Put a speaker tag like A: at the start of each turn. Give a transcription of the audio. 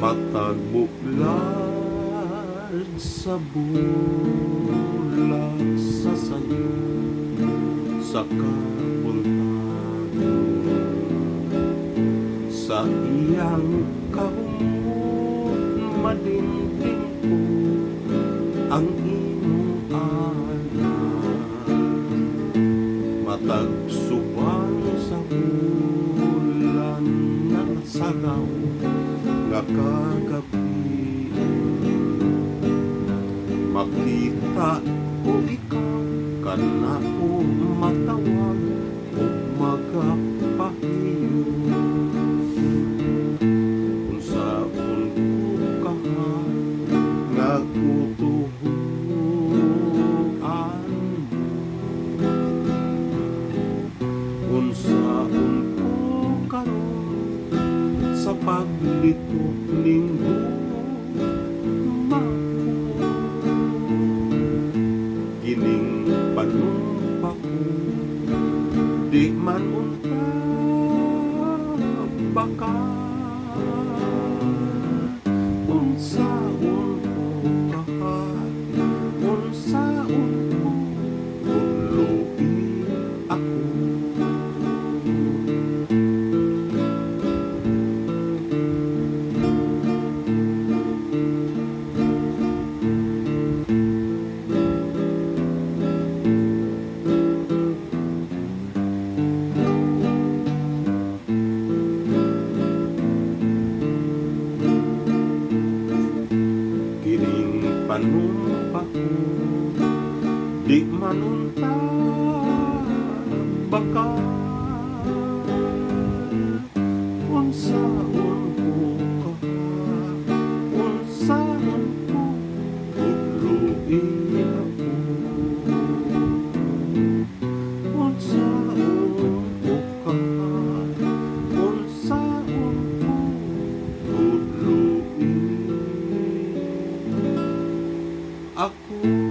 A: Matag buklad sa bulag sa sayo sa kabultado sa iyang kahumot madingting po ang imong anak matag subang sa ulan na nasagaw nga kagabi makita ko ikaw kana ko matawag o magapahiyo kung saan ko kaha nga kutuhuan mo kung saan ko karon sa paglito linggo gining panumpa ko di man unta baka unsaon ko kaha unsaon ko uloy ako panumpa ko di manunta baka unsaon ko kaha unsaon ko uloy ako unsaon ko kaha unsaon ko uloy ako